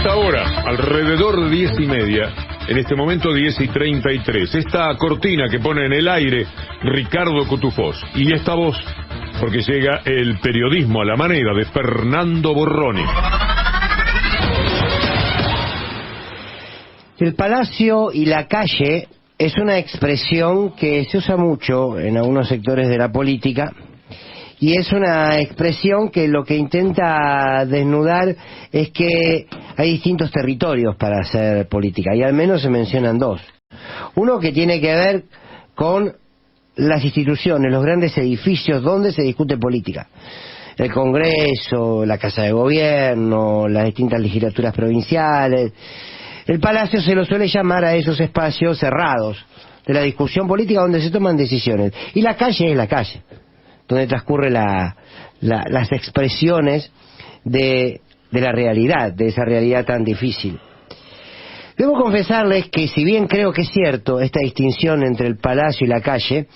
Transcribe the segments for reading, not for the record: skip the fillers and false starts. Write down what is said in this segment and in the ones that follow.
esta hora, alrededor de 10:30, en este momento 10:33, esta cortina que pone en el aire Ricardo Cutufós, y esta voz, porque llega el periodismo a la manera de Fernando Borroni. El palacio y la calle es una expresión que se usa mucho en algunos sectores de la política, y es una expresión que lo que intenta desnudar es que hay distintos territorios para hacer política, y al menos se mencionan dos. Uno que tiene que ver con las instituciones, los grandes edificios donde se discute política. El Congreso, la Casa de Gobierno, las distintas legislaturas provinciales. El Palacio se lo suele llamar a esos espacios cerrados de la discusión política donde se toman decisiones. Y la calle es la calle, donde transcurre las expresiones de la realidad, de esa realidad tan difícil. Debo confesarles que si bien creo que es cierto esta distinción entre el palacio y la calle,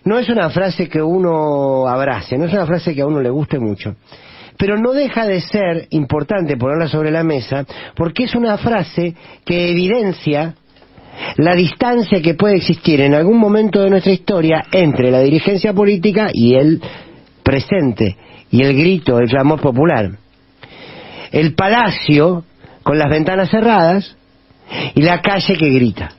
no es una frase que uno abrace, no es una frase que a uno le guste mucho, pero no deja de ser importante ponerla sobre la mesa, porque es una frase que evidencia la distancia que puede existir en algún momento de nuestra historia entre la dirigencia política y el presente, y el grito, el clamor popular. El palacio con las ventanas cerradas y la calle que grita.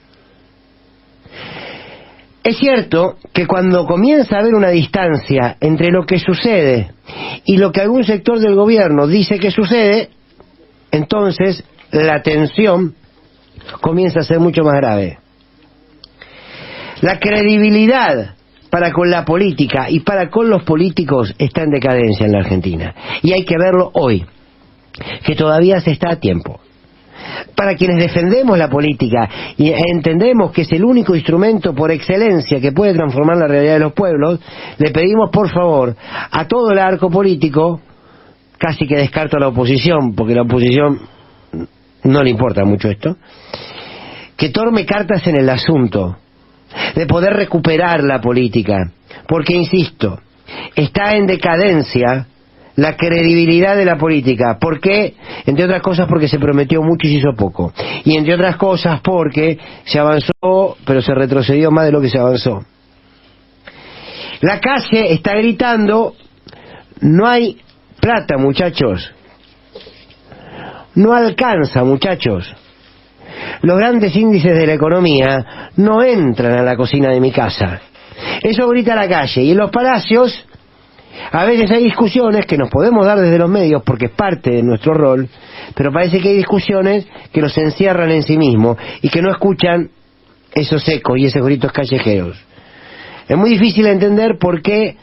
Es cierto que cuando comienza a haber una distancia entre lo que sucede y lo que algún sector del gobierno dice que sucede, entonces la tensión comienza a ser mucho más grave. La credibilidad para con la política y para con los políticos está en decadencia en la Argentina, y hay que verlo hoy, que todavía se está a tiempo. Para quienes defendemos la política y entendemos que es el único instrumento por excelencia que puede transformar la realidad de los pueblos, le pedimos por favor a todo el arco político, casi que descarto a la oposición, porque la oposición no le importa mucho esto, que tome cartas en el asunto de poder recuperar la política, porque insisto, está en decadencia la credibilidad de la política. ¿Por qué? Entre otras cosas porque se prometió mucho y se hizo poco, y entre otras cosas porque se avanzó pero se retrocedió más de lo que se avanzó. La calle está gritando: no hay plata, muchachos, no alcanza, muchachos. Los grandes índices de la economía no entran a la cocina de mi casa. Eso grita la calle. Y en los palacios a veces hay discusiones que nos podemos dar desde los medios porque es parte de nuestro rol, pero parece que hay discusiones que los encierran en sí mismos y que no escuchan esos ecos y esos gritos callejeros. Es muy difícil entender por qué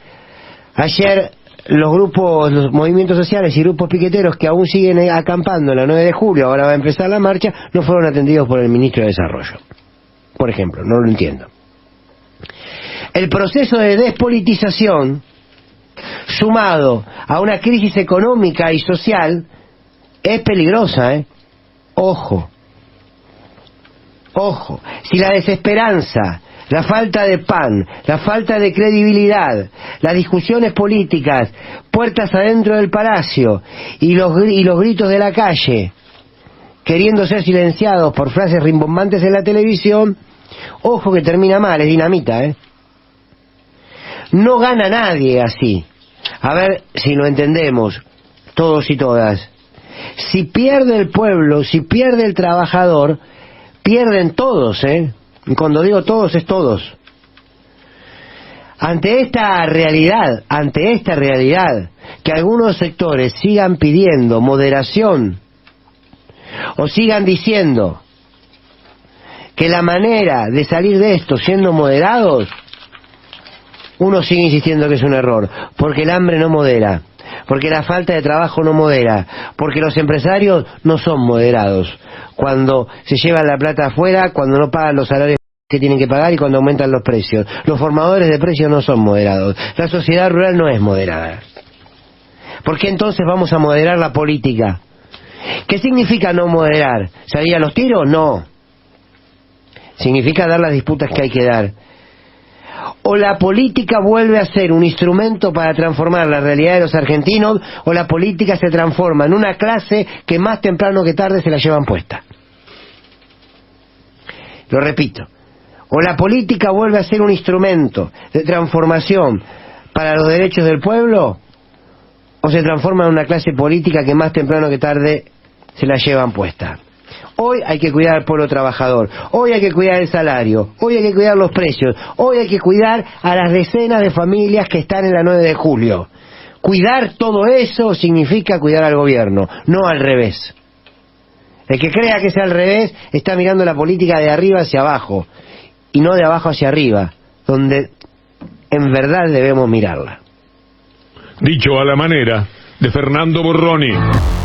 ayer los grupos, los movimientos sociales y grupos piqueteros que aún siguen acampando en la 9 de julio, ahora va a empezar la marcha, no fueron atendidos por el ministro de Desarrollo. Por ejemplo, no lo entiendo. El proceso de despolitización, sumado a una crisis económica y social, es peligrosa, ¿eh? Ojo. Ojo. Si la desesperanza, la falta de pan, la falta de credibilidad, las discusiones políticas, puertas adentro del palacio y los gritos de la calle queriendo ser silenciados por frases rimbombantes en la televisión, ojo que termina mal, es dinamita, ¿eh? No gana nadie así. A ver si lo entendemos, todos y todas. Si pierde el pueblo, si pierde el trabajador, pierden todos, ¿eh? Y cuando digo todos, es todos. Ante esta realidad, que algunos sectores sigan pidiendo moderación o sigan diciendo que la manera de salir de esto siendo moderados, uno sigue insistiendo que es un error, porque el hambre no modera, porque la falta de trabajo no modera, porque los empresarios no son moderados cuando se llevan la plata afuera, cuando no pagan los salarios que tienen que pagar y cuando aumentan los precios. Los formadores de precios no son moderados, la sociedad rural no es moderada. ¿Por qué entonces vamos a moderar la política? ¿Qué significa no moderar? ¿Salir a los tiros? No. Significa dar las disputas que hay que dar. O la política vuelve a ser un instrumento para transformar la realidad de los argentinos, o la política se transforma en una clase que más temprano que tarde se la llevan puesta. Lo repito. O la política vuelve a ser un instrumento de transformación para los derechos del pueblo, o se transforma en una clase política que más temprano que tarde se la llevan puesta. Hoy hay que cuidar al pueblo trabajador, hoy hay que cuidar el salario, hoy hay que cuidar los precios, hoy hay que cuidar a las decenas de familias que están en la 9 de julio. Cuidar todo eso significa cuidar al gobierno, no al revés. El que crea que sea al revés está mirando la política de arriba hacia abajo, y no de abajo hacia arriba, donde en verdad debemos mirarla. Dicho a la manera de Fernando Borroni.